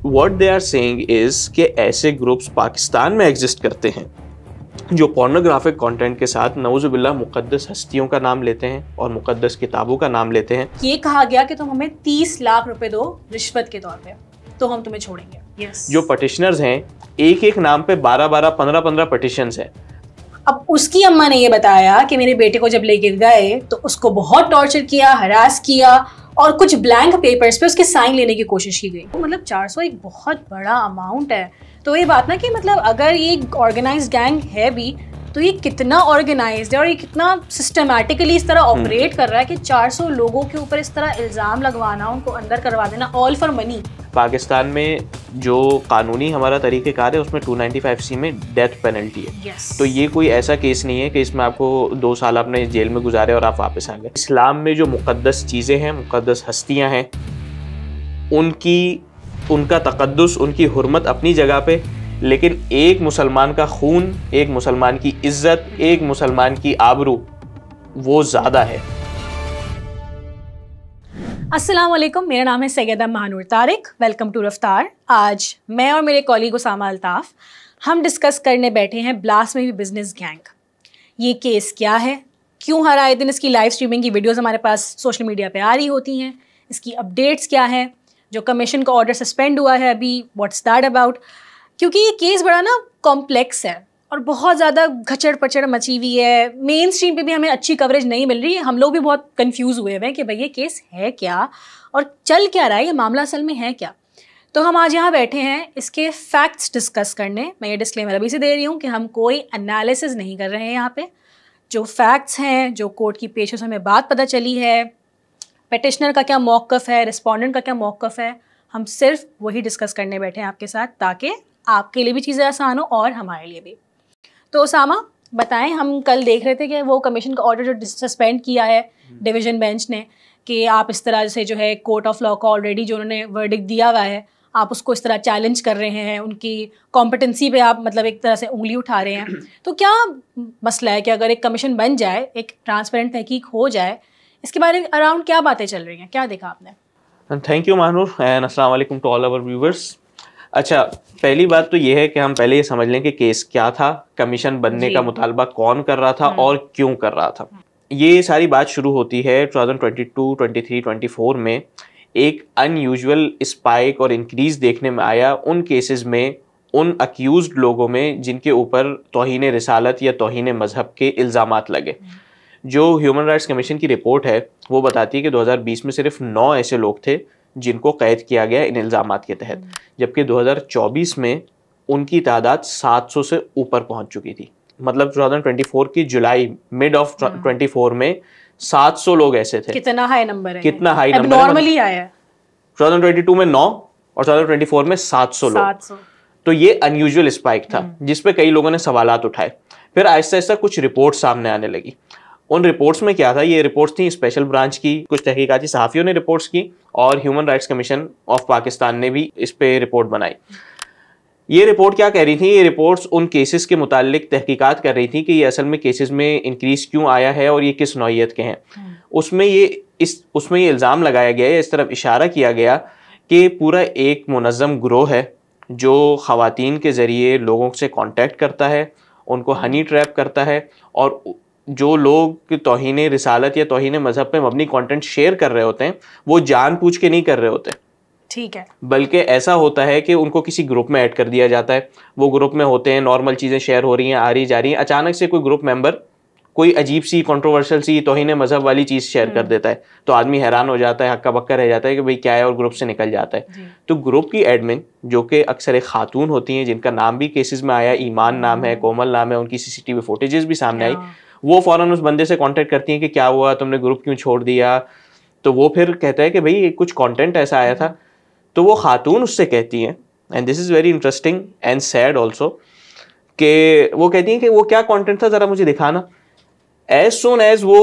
What they are saying is कि ऐसे groups Pakistan में एग्जिस्ट करते हैं जो पोर्नोग्राफिक कंटेंट के साथ नऊजुबिल्लाह मुक़द्दस हस्तियों का नाम लेते हैं और मुक़द्दस किताबों का नाम लेते हैं। ये कहा गया कि तुम हमें 30 लाख रुपए दो रिश्वत के तौर पे तो हम तुम्हें छोड़ेंगे। जो पटिशनर्स हैं, एक एक नाम पे 12-12, 15-15 पटिशन्स हैं। अब उसकी अम्मा ने ये बताया कि मेरे बेटे को जब लेके गए तो उसको बहुत टॉर्चर किया, हरास किया और कुछ ब्लैंक पेपर्स पे उसके साइन लेने की कोशिश की गई। मतलब 400 एक बहुत बड़ा अमाउंट है। तो ये बात ना कि मतलब अगर ये ऑर्गेनाइज्ड गैंग है भी तो ये कितना ऑर्गेनाइज्ड है और ये कितना सिस्टमैटिकली इस तरह ऑपरेट कर रहा है कि 400 लोगों के ऊपर इस तरह इल्ज़ाम लगवाना, उनको अंदर करवा देना, ऑल फॉर मनी। पाकिस्तान में जो कानूनी हमारा तरीक़ेकार है उसमें 295C में डेथ पेनल्टी है। तो ये कोई ऐसा केस नहीं है कि इसमें आपको 2 साल आपने जेल में गुजारे और आप वापस आ गए। इस्लाम में जो मुक़द्दस चीज़ें हैं, मुक़द्दस हस्तियाँ हैं, उनका तक़द्दुस, उनकी हुर्मत अपनी जगह पे, लेकिन एक मुसलमान का खून, एक मुसलमान की इज्जत, एक मुसलमान की आबरू वो ज़्यादा है। अस्सलाम वालेकुम, मेरा नाम है सैयदा महानूर तारिक। वेलकम टू रफ्तार। आज मैं और मेरे कॉलीग उसामा अल्ताफ़ हम डिस्कस करने बैठे हैं ब्लास्फेमी बिजनेस गैंग। ये केस क्या है, क्यों हर आए दिन इसकी लाइव स्ट्रीमिंग की वीडियोस हमारे पास सोशल मीडिया पे आ रही होती हैं, इसकी अपडेट्स क्या है, जो कमीशन का ऑर्डर सस्पेंड हुआ है अभी, व्हाट्स दैट अबाउट। क्योंकि ये केस बड़ा ना कॉम्प्लेक्स है और बहुत ज़्यादा घचड़ पचड़ मची हुई है। मेन स्ट्रीम पे भी हमें अच्छी कवरेज नहीं मिल रही है। हम लोग भी बहुत कंफ्यूज हुए हुए हैं कि भाई ये केस है क्या और चल क्या रहा है, ये मामला असल में है क्या। तो हम आज यहाँ बैठे हैं इसके फैक्ट्स डिस्कस करने। मैं ये डिस्क्लेमर अभी से दे रही हूँ कि हम कोई एनालिसिस नहीं कर रहे हैं यहाँ पे। जो फैक्ट्स हैं, जो कोर्ट की पेशों से हमें बात पता चली है, पेटिशनर का क्या मौक़िफ़ है, रिस्पोंडेंट का क्या मौक़िफ़ है, हम सिर्फ वही डिस्कस करने बैठे हैं आपके साथ, ताकि आपके लिए भी चीज़ें आसान हो और हमारे लिए भी। तो उसामा बताएं, हम कल देख रहे थे कि वो कमीशन का ऑर्डर जो सस्पेंड किया है डिवीज़न बेंच ने, कि आप इस तरह से जो है कोर्ट ऑफ लॉ का ऑलरेडी जो उन्होंने वर्डिक्ट दिया हुआ है, आप उसको इस तरह चैलेंज कर रहे हैं, उनकी कॉम्पिटेंसी पे आप मतलब एक तरह से उंगली उठा रहे हैं। तो क्या मसला है कि अगर एक कमीशन बन जाए, एक ट्रांसपेरेंट तहकीक हो जाए, इसके बारे में अराउंड क्या बातें चल रही हैं, क्या देखा आपने? थैंक यू महानूर एंड अस्सलाम वालेकुम टू ऑल आवर व्यूवर्स। अच्छा, पहली बात तो ये है कि हम पहले ये समझ लें कि केस क्या था, कमीशन बनने का मुतालबा कौन कर रहा था और क्यों कर रहा था। ये सारी बात शुरू होती है 2022, 23, 24 में एक अनयूजुअल स्पाइक और इंक्रीज देखने में आया उन केसेस में, उन अक्यूज्ड लोगों में जिनके ऊपर तौहीन रिसालत या तौहीन मजहब के इल्ज़ामात लगे। जो ह्यूमन राइट्स कमीशन की रिपोर्ट है वो बताती है कि 2020 में सिर्फ 9 ऐसे लोग थे जिनको कैद किया गया इन इल्ज़ामात के तहत, जबकि 2024 में उनकी तादाद 700 से ऊपर पहुंच चुकी थी। मतलब 2024 की जुलाई, मिड ऑफ 24 में 700 लोग ऐसे थे। कितना हाई नंबर है, कितना हाई नंबर है। नॉर्मली आया है 2022 में 9 और 2024 में 700 लोग। तो ये अनयूजुअल स्पाइक था जिसपे कई लोगों ने सवालात उठाए। फिर आहिस्ता आहिस्ता कुछ रिपोर्ट सामने आने लगी। उन रिपोर्ट्स में क्या था, ये रिपोर्ट्स थी स्पेशल ब्रांच की, कुछ तहकीकाती सहाफ़ियों ने रिपोर्ट्स की और human rights commission of Pakistan ने भी इस पे रिपोर्ट बनाई। ये रिपोर्ट क्या कह रही थी, ये रिपोर्ट्स उन केसेस के मुतालिक तहकीकात कर रही थी कि ये असल में केसेस में इंक्रीज क्यों आया है और ये किस नौइयत के हैं। उसमें ये इल्ज़ाम लगाया गया है, इस तरफ इशारा किया गया कि पूरा एक मुनज़्ज़म गिरोह है जो ख़वातीन के ज़रिए लोगों से कॉन्टेक्ट करता है, उनको हनी ट्रैप करता है और जो लोग तौहीन रिसालत या तौहीन मजहब पे मबनी कंटेंट शेयर कर रहे होते हैं वो जानबूझ के नहीं कर रहे होते, ठीक है, बल्कि ऐसा होता है कि उनको किसी ग्रुप में ऐड कर दिया जाता है। वो ग्रुप में होते हैं, नॉर्मल चीज़ें शेयर हो रही हैं, आ रही जा रही हैं, अचानक से कोई ग्रुप मेंबर कोई अजीब सी कंट्रोवर्शियल सी तौहीन मजहब वाली चीज़ शेयर कर देता है तो आदमी हैरान हो जाता है, हक्का बक्का रह जाता है कि भाई क्या है, और ग्रुप से निकल जाता है। तो ग्रुप की एडमिन जो कि अक्सर एक खातून होती हैं, जिनका नाम भी केसेस में आया, ईमान नाम है, कोमल नाम है, उनकी CCTV फुटेजेस भी सामने आई, वो फ़ौरन उस बंदे से कांटेक्ट करती हैं कि क्या हुआ, तुमने ग्रुप क्यों छोड़ दिया। तो वो फिर कहता है कि भाई कुछ कंटेंट ऐसा आया था। तो वो खातून उससे कहती हैं, and this is very interesting and sad also, कि वो कहती हैं कि वो क्या कंटेंट था ज़रा मुझे दिखाना। एज सून एज वो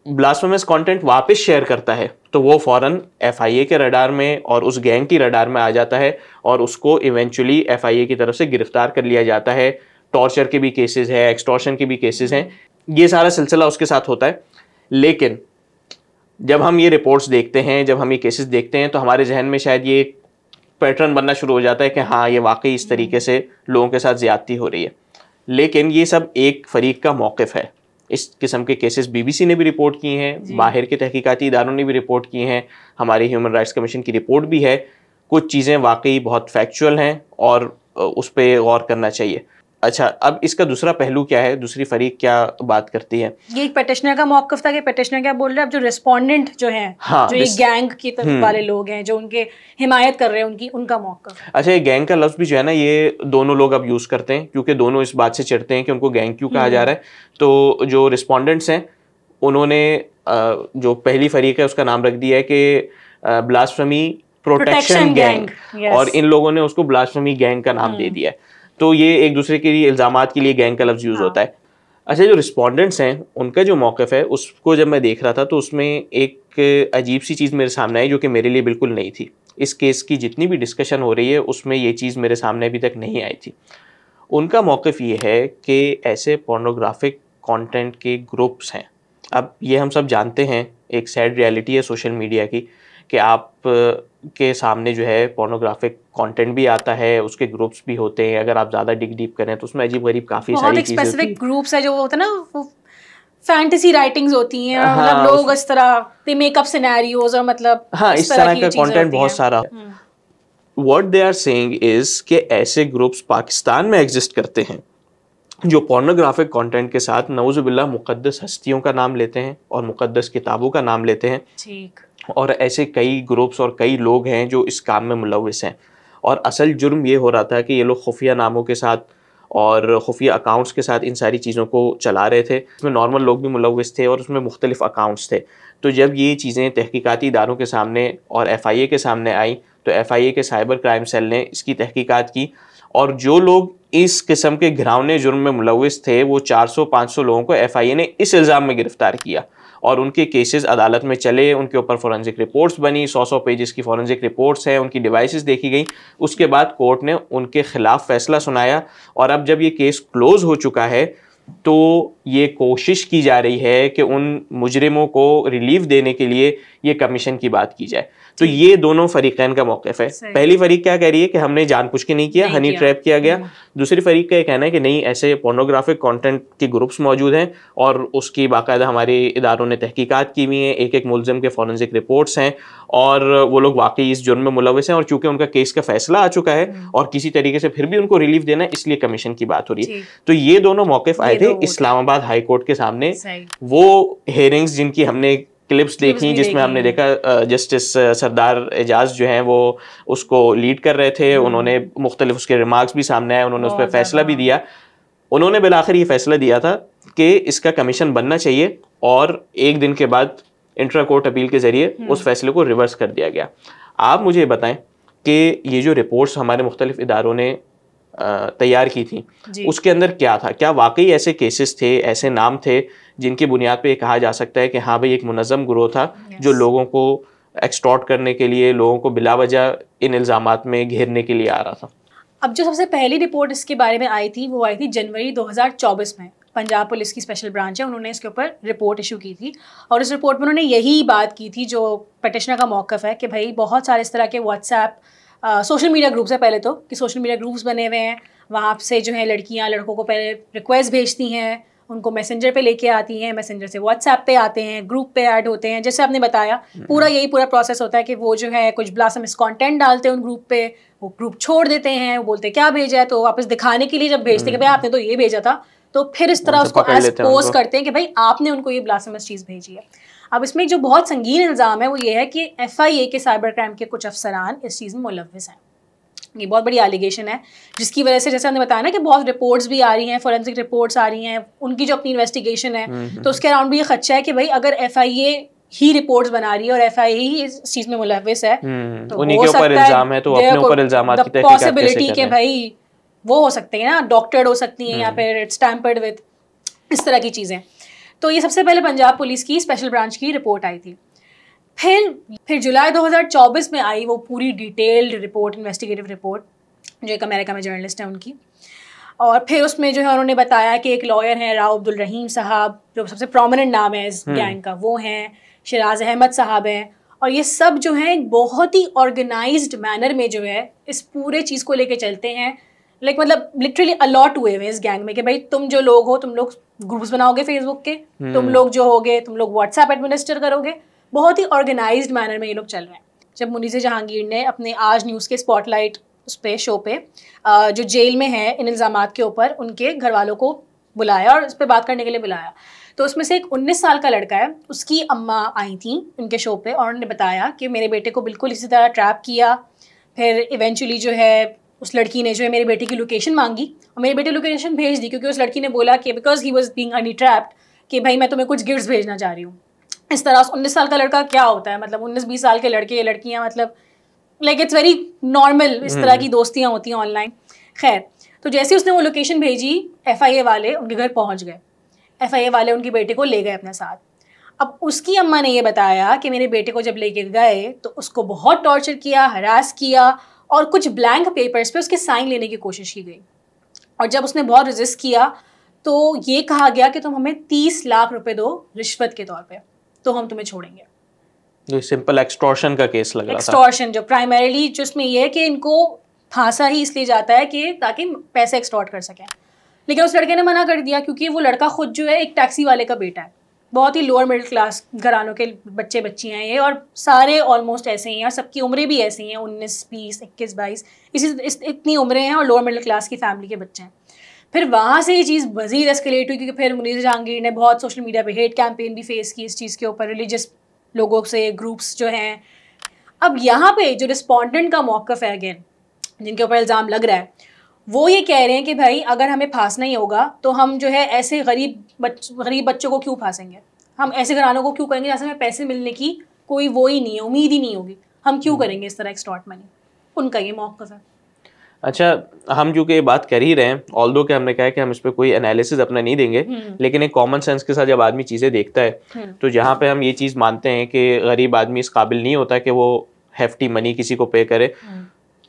ब्लास्फेमस कंटेंट वापस शेयर करता है तो वो फ़ौरन FIA के रडार में और उस गैंग की रडार में आ जाता है और उसको इवेंचुअली FIA की तरफ से गिरफ्तार कर लिया जाता है। टॉर्चर के भी केसेस हैं, एक्सटॉर्शन के भी केसेस हैं, ये सारा सिलसिला उसके साथ होता है। लेकिन जब हम ये रिपोर्ट्स देखते हैं, जब हम ये केसेस देखते हैं तो हमारे जहन में शायद ये पैटर्न बनना शुरू हो जाता है कि हाँ ये वाकई इस तरीके से लोगों के साथ ज्यादती हो रही है। लेकिन ये सब एक फरीक का मौक़िफ़ है। इस किस्म के केसेस बीबीसी ने भी रिपोर्ट किए हैं, बाहर के तहकीकाती इदारों ने भी रिपोर्ट किए हैं, हमारी ह्यूमन राइट्स कमीशन की रिपोर्ट भी है। कुछ चीज़ें वाकई बहुत फैक्चुअल हैं और उस पर गौर करना चाहिए। अच्छा, अब इसका दूसरा पहलू क्या है, दूसरी फरीक क्या बात करती है? ये एक पेटिशनर का मौक़िफ़ था कि पेटिशनर क्या बोल रहे हैं, अब जो रिस्पोंडेंट जो हैं, हाँ, जो ये गैंग की तरफ वाले लोग हैं जो उनके हिमायत कर रहे हैं, उनका मौक़िफ़। अच्छा, ये गैंग का लफ्ज़ भी जो है ना, ये दोनों लोग अब यूज़ करते हैं क्योंकि दोनों इस बात से चिढ़ते हैं कि उनको गैंग क्यों कहा जा रहा है। तो जो रिस्पोंडेंट्स हैं उन्होंने जो पहली फरीक है उसका नाम रख दिया है कि ब्लास्फेमी प्रोटेक्शन गैंग, और इन लोगों ने उसको ब्लास्फेमी गैंग का नाम दे दिया है। तो ये एक दूसरे के लिए इल्ज़ामात के लिए गैंग का लफ्ज़ यूज़ होता है। अच्छा, जो रिस्पोंडेंट्स हैं उनका जो मौक़िफ़ है उसको जब मैं देख रहा था तो उसमें एक अजीब सी चीज़ मेरे सामने आई जो कि मेरे लिए बिल्कुल नई थी। इस केस की जितनी भी डिस्कशन हो रही है उसमें ये चीज़ मेरे सामने अभी तक नहीं आई थी। उनका मौक़िफ़ ये है कि ऐसे पोर्नोग्राफिक कंटेंट के ग्रुप्स हैं। अब ये हम सब जानते हैं, एक सैड रियलिटी है सोशल मीडिया की कि आप के सामने जो है पोर्नोग्राफिक कंटेंट भी आता है, उसके ग्रुप्स भी होते हैं। अगर आप ज़्यादा डिग डीप करें तो उसमें अजीब गरीब काफ़ी सारी चीज़ें होती हैं। स्पेसिफिक ग्रुप्स है जो होता है ना, वो फैंटेसी राइटिंग्स होती हैं, हाँ, मतलब लोग इस तरह दे मेकअप सिनेरियोज और मतलब हाँ, इस तरह का कंटेंट बहुत सारा। What they are saying is कि ऐसे ग्रुप्स पाकिस्तान में एग्जिस्ट करते हैं जो पोर्नोग्राफिक कंटेंट के साथ नऊजुबिल्लाह मुक़द्दस हस्तियों का नाम लेते हैं और मुक़द्दस किताबों का नाम लेते हैं। ठीक। और ऐसे कई ग्रुप्स और कई लोग हैं जो इस काम में मुलव्विस हैं। और असल जुर्म ये हो रहा था कि ये लोग खुफिया नामों के साथ और खुफिया अकाउंट्स के साथ इन सारी चीज़ों को चला रहे थे। इसमें नॉर्मल लोग भी मुलव्विस थे और उसमें मुख्तलिफ अकाउंट्स थे। तो जब ये चीज़ें तहकीकाती इदारों के सामने और FIA के सामने आई तो FIA के साइबर क्राइम सेल ने इसकी तहकीकात की और जो लोग इस किस्म के घिनौने जुर्म में मुलव्विस थे वो 400-500 लोगों को FIA ने इस इल्ज़ाम में गिरफ्तार किया और उनके केसेस अदालत में चले, उनके ऊपर फोरेंसिक रिपोर्ट्स बनी, 100 पेजेस की फोरेंसिक रिपोर्ट्स हैं, उनकी डिवाइसेस देखी गई। उसके बाद कोर्ट ने उनके खिलाफ फैसला सुनाया और अब जब ये केस क्लोज हो चुका है तो ये कोशिश की जा रही है कि उन मुजरिमों को रिलीफ देने के लिए ये कमीशन की बात की जाए। तो ये दोनों फरीकैन का मौक़िफ़ है। पहली फरीक क्या कह रही है कि हमने जानबूझ के नहीं किया, हनी ट्रैप किया गया। दूसरी फरीक का ये कहना है कि नहीं, ऐसे पोर्नोग्राफिक कंटेंट के ग्रुप्स मौजूद हैं और उसकी बाकायदा हमारे इदारों ने तहकीकात की हुई हैं, एक एक मुलज़िम के फोरेंसिक रिपोर्ट्स हैं और वो लोग वाकई इस जुर्म में मुलव्विस हैं और चूंकि उनका केस का फैसला आ चुका है और किसी तरीके से फिर भी उनको रिलीफ देना है, इसलिए कमीशन की बात हो रही है। तो ये दोनों मौक़िफ़ आए थे इस्लामाबाद हाई कोर्ट के सामने। वो हेयरिंग्स जिनकी हमने क्लिप्स देखी जिसमें हमने देखा जस्टिस सरदार एजाज जो हैं वो उसको लीड कर रहे थे। उन्होंने मुख्तलिफ उसके रिमार्क्स भी सामने आए, उन्होंने उस पर फैसला भी दिया। उन्होंने बिलाखिर ये फैसला दिया था कि इसका कमीशन बनना चाहिए और एक दिन के बाद इंट्रा कोर्ट अपील के जरिए उस फैसले को रिवर्स कर दिया गया। आप मुझे बताएं कि ये जो रिपोर्ट्स हमारे मुख्तलिफ इदारों ने तैयार की थी उसके अंदर क्या था? क्या वाकई ऐसे केसेस थे, ऐसे नाम थे जिनकी बुनियाद पे कहा जा सकता है कि हाँ भाई एक मुनज़्ज़म गिरोह था जो लोगों को एक्सटॉर्ट करने के लिए, लोगों को बिलावजह इन इल्ज़ामात में घेरने के लिए आ रहा था? अब जो सबसे पहली रिपोर्ट इसके बारे में आई थी वो आई थी जनवरी 2024 में। पंजाब पुलिस की स्पेशल ब्रांच है, उन्होंने इसके ऊपर रिपोर्ट इशू की थी और इस रिपोर्ट में उन्होंने यही बात की थी जो पिटिशनर का मौक़िफ़ है कि भाई बहुत सारे इस तरह के व्हाट्सएप सोशल मीडिया ग्रुप्स है। पहले तो कि सोशल मीडिया ग्रुप्स बने हुए हैं, वहाँ से जो है लड़कियाँ लड़कों को पहले रिक्वेस्ट भेजती हैं, उनको मैसेंजर पे लेके आती हैं, मैसेंजर से व्हाट्सएप पे आते हैं, ग्रुप पे ऐड होते हैं। जैसे आपने बताया पूरा प्रोसेस होता है कि वो जो है कुछ ब्लासफेमस कंटेंट डालते हैं उन ग्रुप पे, वो ग्रुप छोड़ देते हैं, वो बोलते हैं क्या भेजा है, तो वापस दिखाने के लिए जब भेजते हैं कि भाई आपने तो ये भेजा था, तो फिर इस तरह उसको एक्सपोज करते हैं कि भाई आपने उनको ये ब्लासफेमस चीज़ भेजी है। अब इसमें जो बहुत संगीन इल्ज़ाम है वो ये है कि FIA के साइबर क्राइम के कुछ अफसरान इस चीज़ में मुलव्विस हैं। ये बहुत बड़ी एलिगेशन है जिसकी वजह से जैसे हमने बताया ना कि बहुत रिपोर्ट्स भी आ रही हैं, फोरेंसिक रिपोर्ट्स आ रही हैं, उनकी जो अपनी इन्वेस्टिगेशन है तो उसके अराउंड भी ये खदशा है कि भाई अगर FIA ही रिपोर्ट्स बना रही है और FIA ही इस चीज़ में मुलव्विस है तो उन्हीं के ऊपर इल्ज़ाम है तो अपने ऊपर इल्ज़ामात की तहकीकात कैसे पॉसिबिलिटी कि भाई वो हो सकते हैं ना, डॉक्टर्ड हो सकती हैं या फिर इट्स टैम्पर्ड विद, इस तरह की चीज़ें। तो ये सबसे पहले पंजाब पुलिस की स्पेशल ब्रांच की रिपोर्ट आई थी। फिर जुलाई 2024 में आई वो पूरी डिटेल्ड रिपोर्ट, इन्वेस्टिगेटिव रिपोर्ट, जो एक अमेरिका में जर्नलिस्ट है उनकी। और फिर उसमें जो है उन्होंने बताया कि एक लॉयर हैं राव अब्दुल रहीम साहब, जो सबसे प्रोमिनेंट नाम है इस गैंग का, वो हैं। शिराज अहमद साहब हैं और ये सब जो है एक बहुत ही ऑर्गेनाइज्ड मैनर में जो है इस पूरे चीज़ को लेके चलते हैं। लाइक मतलब लिटरली अलॉट हुए हुए इस गैंग में कि भाई तुम जो लोग हो, तुम लोग ग्रुप्स बनाओगे फेसबुक के, तुम लोग जो होगे, तुम लोग व्हाट्सएप एडमिनिस्टर करोगे। बहुत ही ऑर्गेनाइज्ड मैनर में ये लोग चल रहे हैं। जब मुनीर जहांगीर ने अपने आज न्यूज़ के स्पॉटलाइट उस पे शो पे जो जेल में है इन इल्ज़ामात के ऊपर, उनके घर वालों को बुलाया और इस पर बात करने के लिए बुलाया, तो उसमें से एक 19 साल का लड़का है, उसकी अम्मा आई थी उनके शो पे और उन्होंने बताया कि मेरे बेटे को बिल्कुल इसी तरह ट्रैप किया। फिर इवेंचुअली जो है उस लड़की ने जो है मेरे बेटे की लोकेशन मांगी और मेरे बेटे लोकेशन भेज दी, क्योंकि उस लड़की ने बोला कि because he was being Honey trapped कि भाई मैं तुम्हें कुछ गिफ्ट्स भेजना चाह रही हूँ। इस तरह 19 साल का लड़का क्या होता है, मतलब 19-20 साल के लड़के लड़कियाँ, मतलब लाइक इट्स वेरी नॉर्मल इस तरह की दोस्तियाँ होती हैं ऑनलाइन। खैर, तो जैसे उसने वो लोकेशन भेजी, FIA वाले उनके घर पहुँच गए। FIA वाले उनके बेटे को ले गए अपने साथ। अब उसकी अम्मा ने ये बताया कि मेरे बेटे को जब लेके गए तो उसको बहुत टॉर्चर किया, हरास किया और कुछ ब्लैंक पेपर्स पे उसके साइन लेने की कोशिश की गई। और जब उसने बहुत रेजिस्ट किया तो ये कहा गया कि तुम हमें 30 लाख रुपए दो रिश्वत के तौर पे, तो हम तुम्हें छोड़ेंगे। ये सिंपल एक्सटॉर्शन का केस लग रहा था। एक्सटॉर्शन जो प्राइमरीली जिसमें ये है कि इनको फांसा ही इसलिए जाता है कि ताकि पैसे एक्सटॉर्ट कर सकें। लेकिन उस लड़के ने मना कर दिया, क्योंकि वो लड़का खुद जो है एक टैक्सी वाले का बेटा है। बहुत ही लोअर मिडिल क्लास घरानों के बच्चे बच्चियाँ हैं ये, और सारे ऑलमोस्ट ऐसे ही हैं और सबकी उम्रें भी ऐसी हैं, 19, 20, 21, 22 इतनी उम्रें हैं और लोअर मिडिल क्लास की फैमिली के बच्चे हैं। फिर वहाँ से ये चीज़ मज़ीद एस्केलेट हुई, क्योंकि फिर मुनीर जहांगीर ने बहुत सोशल मीडिया पे हेट कैंपेन भी फेस की इस चीज़ के ऊपर, रिलीजियस लोगों से, ग्रुप्स जो हैं। अब यहाँ पे जो रिस्पॉन्डेंट का मौक़िफ़ है अगेन, जिनके ऊपर इल्ज़ाम लग रहा है, वो ये कह रहे हैं कि भाई अगर हमें फांसना ही होगा तो हम जो है ऐसे गरीब बच्चों को क्यों फांसेंगे, हम ऐसे घरानों को क्यों करेंगे जैसे हमें पैसे मिलने की कोई वो ही नहीं है, उम्मीद ही नहीं होगी, हम क्यों करेंगे इस तरह एक्सटॉर्ट मनी। उनका ये मौक़िफ़ है। अच्छा, हम जो कि ये बात कर ही रहे हैं, ऑल्दो कि हमने कहा है कि हम इस पर कोई एनालिसिस अपना नहीं देंगे, लेकिन एक कॉमन सेंस के साथ जब आदमी चीज़ें देखता है तो जहाँ पे हम ये चीज़ मानते हैं कि गरीब आदमी इस काबिल नहीं होता कि वो हेफ्टी मनी किसी को पे करे,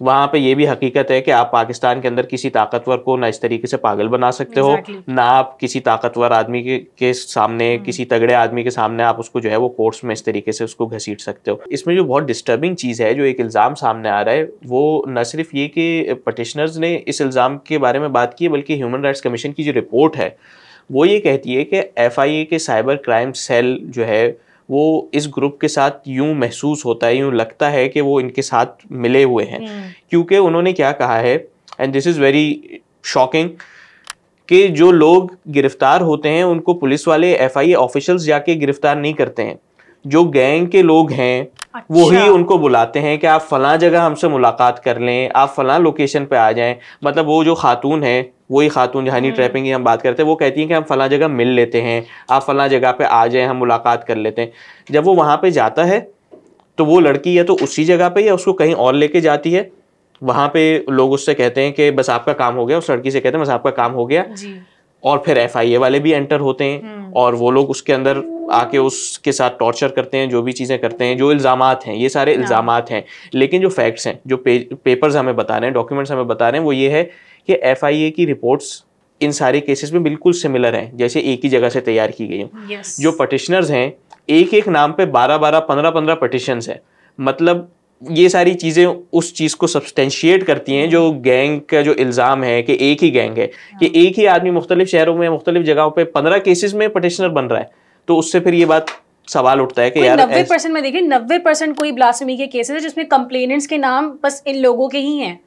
वहाँ पे ये भी हकीकत है कि आप पाकिस्तान के अंदर किसी ताकतवर को ना इस तरीके से पागल बना सकते हो, ना आप किसी ताकतवर आदमी के सामने, किसी तगड़े आदमी के सामने आप उसको जो है वो कोर्ट्स में इस तरीके से उसको घसीट सकते हो। इसमें जो बहुत डिस्टर्बिंग चीज़ है, जो एक इल्ज़ाम सामने आ रहा है, वो न सिर्फ ये कि पटिशनर्स ने इस इल्ज़ाम के बारे में बात की है, बल्कि ह्यूमन राइट्स कमीशन की जो रिपोर्ट है वो ये कहती है कि FIA के साइबर क्राइम सेल जो है वो इस ग्रुप के साथ यूं महसूस होता है, यूं लगता है कि वो इनके साथ मिले हुए हैं। क्योंकि उन्होंने क्या कहा है, and this is very shocking, कि जो लोग गिरफ्तार होते हैं उनको पुलिस वाले FIA ऑफिशियल्स जाके गिरफ्तार नहीं करते हैं, जो गैंग के लोग हैं वही उनको बुलाते हैं कि आप फलां जगह हमसे मुलाकात कर लें, आप फलां लोकेशन पे आ जाएं। मतलब वो जो खातून है, वही खातून हनी ट्रैपिंग की हम बात करते हैं, वो कहती हैं कि हम फलां जगह मिल लेते हैं, आप फलां जगह पे आ जाएं, हम मुलाकात कर लेते हैं। जब वो वहाँ पे जाता है तो वो लड़की या तो उसी जगह पे या उसको कहीं और लेके जाती है। वहाँ पे लोग उससे कहते हैं कि बस आपका काम हो गया, उस लड़की से कहते हैं बस आपका काम हो गया, और फिर FIA वाले भी एंटर होते हैं और वो लोग उसके अंदर आके उसके साथ टॉर्चर करते हैं, जो भी चीज़ें करते हैं, जो इल्ज़ामात हैं, ये सारे इल्ज़ामात हैं। लेकिन जो फैक्ट्स हैं, जो पेपर्स हमें बता रहे हैं, डॉक्यूमेंट्स हमें बता रहे हैं, वो ये है कि FIA की रिपोर्ट्स इन सारे केसेस में बिल्कुल सिमिलर हैं, जैसे एक ही जगह से तैयार की गई हैं। जो पटिशनर्स हैं, एक एक नाम पे 12-12, 15-15 पटिशन्स हैं। मतलब ये सारी चीज़ें उस चीज़ को सब्सटेंशिएट करती हैं जो गैंग का जो इल्ज़ाम है कि एक ही गैंग है, कि एक ही आदमी मुख्तलिफ शहरों में, मुख्तलिफ जगहों पे 15 केसेस में पटिशनर बन रहा है। तो उससे फिर ये बात सवाल उठता है कि यार 90% में देखिए 90% कोई ब्लास्फेमी के केसेस है जिसमें कंप्लेनेंट्स के नाम बस इन लोगों के ही हैं।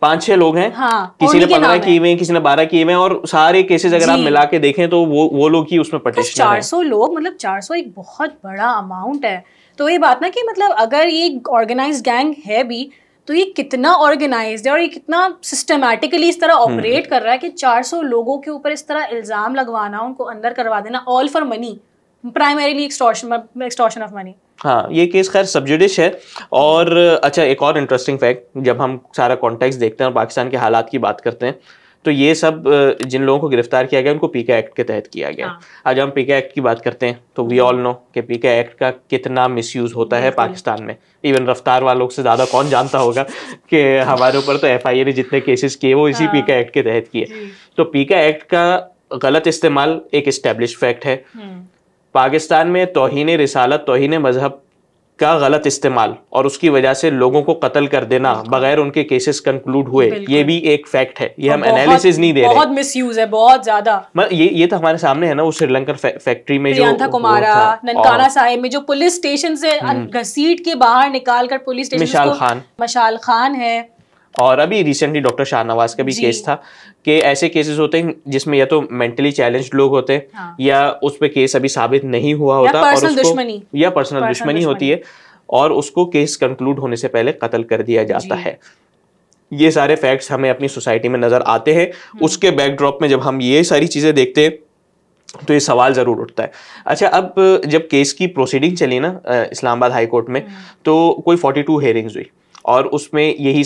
5-6 लोग हैं, हाँ, किसी ने 15 किए हुए हैं, किसी ने 12 किए हुए हैं, और सारे केसेस अगर आप मिला के देखें तो वो लोग ही उसमें पटिशनर हैं। 400 लोग, मतलब 400 एक बहुत बड़ा अमाउंट है। तो ये बात ना कि मतलब अगर ये ऑर्गेनाइज्ड गैंग है भी तो ये कितना ऑर्गेनाइज्ड है और ये कितना सिस्टमैटिकली इस तरह ऑपरेट कर रहा है कि 400 लोगों के ऊपर इस तरह इल्ज़ाम लगवाना, उनको अंदर करवा देना, all for money, primarily extortion of money. हाँ, ये केस खैर सब्जुडिश है। और अच्छा, एक और इंटरेस्टिंग फैक्ट, जब हम सारा कॉन्टेक्स्ट देखते हैं और पाकिस्तान के हालात की बात करते हैं, तो ये सब जिन लोगों को गिरफ्तार किया गया उनको पीके एक्ट के तहत किया गया। आज हम पीके एक्ट की बात करते हैं तो वी ऑल नो कि पीके एक्ट का कितना मिसयूज होता है पाकिस्तान में। इवन रफ्तार वालों से ज़्यादा कौन जानता होगा कि हमारे ऊपर तो FIA ने जितने केसेस किए वो इसी पीके एक्ट के तहत किए। तो पीके एक्ट का गलत इस्तेमाल एक इस्टेब्लिश फैक्ट है। पाकिस्तान में तौहीन रिसालत, तौहीन मजहब का गलत इस्तेमाल और उसकी वजह से लोगों को कत्ल कर देना बगैर उनके केसेस कंक्लूड हुए, ये भी एक फैक्ट है। ये हम एनालिसिस नहीं दे रहे, बहुत मिसयूज है, बहुत ज्यादा। ये तो हमारे सामने है ना, वो श्रीलंकन फैक्ट्री में जो कुमारा ननकाना साहिब में जो पुलिस स्टेशन से घसीट के बाहर निकाल कर पुलिस स्टेशन मशाल खान है, और अभी रिसेंटली डॉक्टर शाहनवाज का भी केस था कि ऐसे केसेस होते हैं जिसमें या तो मेंटली चैलेंज्ड लोग होते हैं, हाँ। या उस पे केस अभी साबित नहीं हुआ होता, या पर्सनल दुश्मनी होती है और उसको केस कंक्लूड होने से पहले कत्ल कर दिया जाता है। ये सारे फैक्ट्स हमें अपनी सोसाइटी में नजर आते हैं। उसके बैकड्रॉप में जब हम ये सारी चीजें देखते हैं तो ये सवाल जरूर उठता है। अच्छा, अब जब केस की प्रोसीडिंग चली ना इस्लामाबाद हाई कोर्ट में, तो कोई 42 हेयरिंग्स हुई और उसमें यही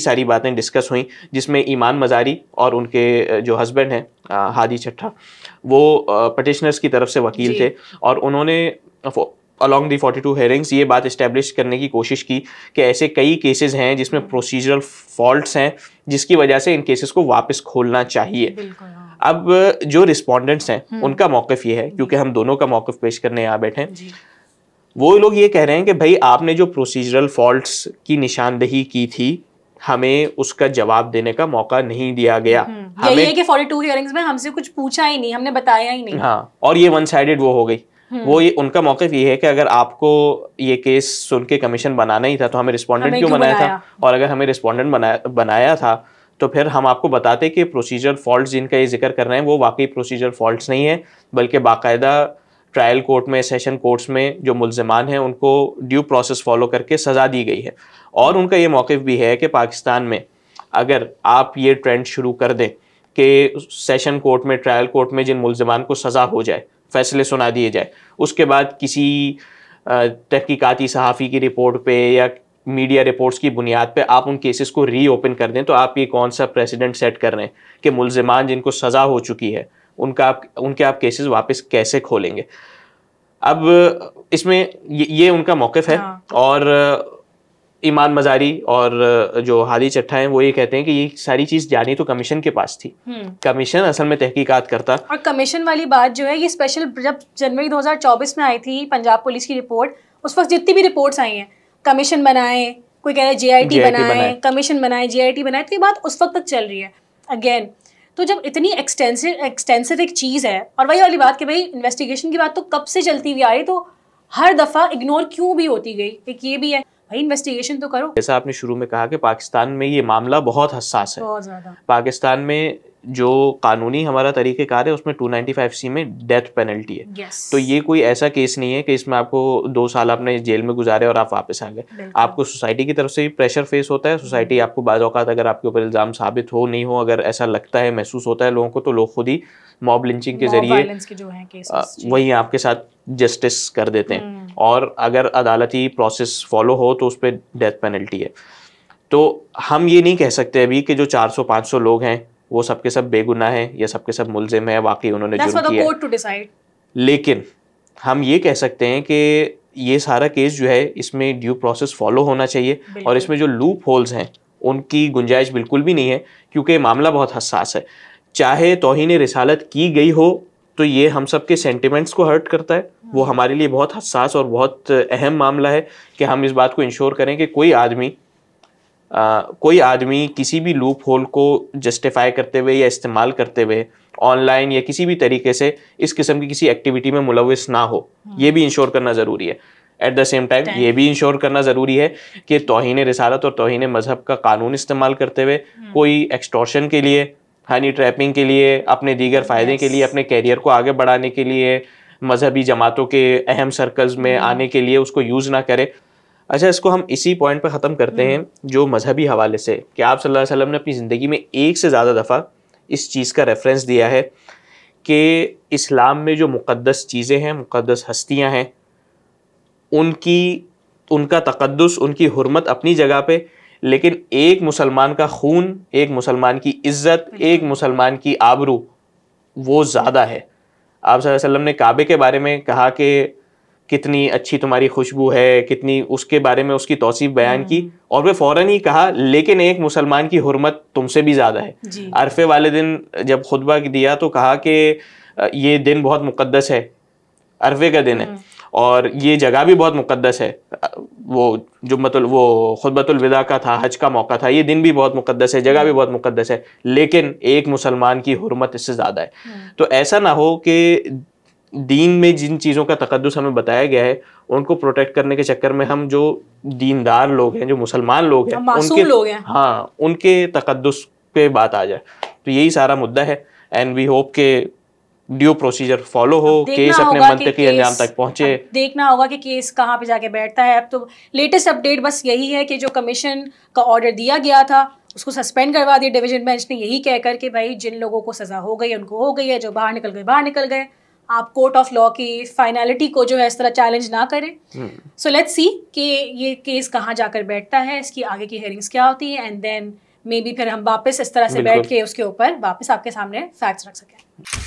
सारी बातें डिस्कस हुई, जिसमें ईमान मजारी और उनके जो हस्बैंड हैं हादी चट्टा, वो पटिशनर्स की तरफ से वकील थे और उन्होंने अलॉन्ग दी 42 हेयरिंग्स ये बात इस्टेब्लिश करने की कोशिश की कि ऐसे कई केसेस हैं जिसमें प्रोसीजरल फॉल्ट्स हैं जिसकी वजह से इन केसेस को वापस खोलना चाहिए। अब जो रिस्पोंडेंट्स हैं उनका मौक़िफ़ ये है, क्योंकि हम दोनों का मौक़िफ़ पेश करने यहाँ बैठे हैं, वो लोग ये कह रहे हैं कि भाई आपने जो प्रोसीजरल फॉल्ट्स की निशानदेही की थी, हमें उसका जवाब देने का मौका नहीं दिया गया। हमें ये कि 42 हियरिंग्स में हमसे कुछ पूछा ही नहीं, हमने बताया ही नहीं। हाँ, और ये वन साइडेड वो हो गई। वो ये उनका मौक़िफ़ ये है कि अगर आपको ये केस सुन के कमीशन बनाना ही था तो हमें रिस्पोंडेंट क्यों बनाया था, और अगर हमें रिस्पोंडेंट बनाया था तो फिर हम आपको बताते कि प्रोसीजरल फॉल्ट्स जिनका ये जिक्र कर रहे हैं वो वाकई प्रोसीजरल फॉल्ट्स नहीं है, बल्कि बाकायदा ट्रायल कोर्ट में, सेशन कोर्ट्स में जो मुल्ज़िमान हैं उनको ड्यू प्रोसेस फॉलो करके सज़ा दी गई है। और उनका ये मौक़िफ़ भी है कि पाकिस्तान में अगर आप ये ट्रेंड शुरू कर दें कि सेशन कोर्ट में, ट्रायल कोर्ट में जिन मुल्ज़िमान को सज़ा हो जाए, फैसले सुना दिए जाए, उसके बाद किसी तहकीकाती सहाफ़ी की रिपोर्ट पे या मीडिया रिपोर्ट्स की बुनियाद पे आप उन केसेस को रीओपन कर दें, तो आप ये कौन सा प्रेसिडेंट सेट कर रहे हैं कि मुल्ज़िमान जिनको सज़ा हो चुकी है उनके आप केसेस वापस कैसे खोलेंगे। अब इसमें ये उनका मौक़िफ़ है। हाँ। और ईमान मजारी और जो हादी चट्टा हैं वो ये कहते हैं कि ये सारी चीज़ जानी तो कमीशन के पास थी, कमीशन असल में तहकीकात करता। और कमीशन वाली बात जो है, ये स्पेशल जब जनवरी 2024 में आई थी पंजाब पुलिस की रिपोर्ट, उस वक्त जितनी भी रिपोर्ट्स आई हैं, कमीशन बनाए, कोई कह रहा है JIT बनाए, कमीशन बनाए, JIT बनाए, तो ये बात उस वक्त तक चल रही है अगेन। तो जब इतनी एक्सटेंसिव एक चीज़ है, और वही वाली बात कि भाई इन्वेस्टिगेशन की बात तो कब से चलती हुई आ रही, तो हर दफ़ा इग्नोर क्यों भी होती गई, एक ये भी है भाई इन्वेस्टिगेशन तो करो। जैसा आपने शुरू में कहा कि पाकिस्तान में ये मामला बहुत हसास है, बहुत ज़्यादा। पाकिस्तान में जो कानूनी हमारा तरीक़ेकार है उसमें 295C में डेथ पेनल्टी है। तो ये कोई ऐसा केस नहीं है कि इसमें आपको 2 साल आपने जेल में गुजारे और आप वापस आ गए। आपको सोसाइटी की तरफ से भी प्रेशर फेस होता है। सोसाइटी आपको बाज़ औक़ात अगर आपके ऊपर इल्ज़ाम साबित हो नहीं हो, अगर ऐसा लगता है, महसूस होता है लोगों को, तो लोग खुद ही मॉब लिंचिंग के जरिए वही आपके साथ जस्टिस कर देते हैं, और अगर अदालती प्रोसेस फॉलो हो तो उस पर डेथ पेनल्टी है। तो हम ये नहीं कह सकते अभी कि जो 400-500 लोग हैं वो सबके सब बेगुनाह हैं या सबके सब मुल्जिम हैं, वाकई उन्होंने जुर्म किया है। लेकिन हम ये कह सकते हैं कि ये सारा केस जो है इसमें ड्यू प्रोसेस फॉलो होना चाहिए, और इसमें जो लूप होल्स हैं उनकी गुंजाइश बिल्कुल भी नहीं है, क्योंकि मामला बहुत हसास है। चाहे तौहीन रिसालत की गई हो तो ये हम सब के सेंटिमेंट्स को हर्ट करता है, वो हमारे लिए बहुत हसास और बहुत अहम मामला है कि हम इस बात को इंश्योर करें कि कोई आदमी किसी भी लूप होल को जस्टिफाई करते हुए या इस्तेमाल करते हुए ऑनलाइन या किसी भी तरीके से इस किस्म की किसी एक्टिविटी में मुलविस ना हो, ये भी इंश्योर करना ज़रूरी है। एट द सेम टाइम ये भी इंश्योर करना ज़रूरी है कि तौहीन रिसालत और तौहीन मजहब का कानून इस्तेमाल करते हुए कोई एक्सटॉर्शन के लिए, हनी ट्रैपिंग के लिए, अपने दीगर फ़ायदे के लिए, अपने कैरियर को आगे बढ़ाने के लिए, मजहबी जमातों के अहम सर्कल्स में आने के लिए उसको यूज़ ना करे। अच्छा, इसको हम इसी पॉइंट पर ख़त्म करते हैं जो मजहबी हवाले से, कि आप सल्लल्लाहु अलैहि वसल्लम ने अपनी ज़िंदगी में एक से ज़्यादा दफ़ा इस चीज़ का रेफरेंस दिया है कि इस्लाम में जो मुक़द्दस चीज़ें हैं, मुक़द्दस हस्तियाँ हैं, उनका तक़द्दुस, उनकी हुर्मत अपनी जगह पे, लेकिन एक मुसलमान का खून, एक मुसलमान की इज़्ज़त, एक मुसलमान की आबरू वो ज़्यादा है। आप सल्लल्लाहु अलैहि वसल्लम ने काबे के बारे में कहा कि कितनी अच्छी तुम्हारी खुशबू है, कितनी, उसके बारे में उसकी तौसीफ बयान की, और वे फ़ौरन ही कहा लेकिन एक मुसलमान की हुर्मत तुमसे भी ज़्यादा है। अरफे वाले दिन जब खुतबा दिया तो कहा कि ये दिन बहुत मुक़द्दस है, अरफे का दिन है, और ये जगह भी बहुत मुकद्दस है। वो जो मतलब वो खुतबतुल विदा का था, हज का मौका था, ये दिन भी बहुत मुकद्दस है, जगह भी बहुत मुकद्दस है, लेकिन एक मुसलमान की हुर्मत इससे ज़्यादा है। तो ऐसा ना हो कि दीन में जिन चीज़ों का तकद्दुस हमें बताया गया है उनको प्रोटेक्ट करने के चक्कर में हम जो दीनदार लोग हैं, जो मुसलमान लोग हैं, मासूम लोग हैं, हाँ, उनके तकद्दुस पे बात आ जाए। तो यही सारा मुद्दा है एंड वी होप के ड्यू प्रोसीजर फॉलो हो, केस अपने मंतकी अंजाम तक पहुंचे। देखना होगा कि केस कहाँ पे जाके बैठता है। अब तो लेटेस्ट अपडेट बस यही है कि जो कमीशन का ऑर्डर दिया गया था उसको सस्पेंड करवा दिया डिवीजन बेंच ने, यही कहकर कि भाई जिन लोगों को सजा हो गई उनको हो गई है, जो बाहर निकल गए बाहर निकल गए। आप कोर्ट ऑफ लॉ की फाइनलिटी को जो है इस तरह चैलेंज ना करें। सो लेट्स सी कि ये केस कहाँ जाकर बैठता है, इसकी आगे की हेयरिंग्स क्या होती है, एंड देन मे बी फिर हम वापस इस तरह से बैठ के उसके ऊपर वापस आपके सामने फैक्ट्स रख सकें।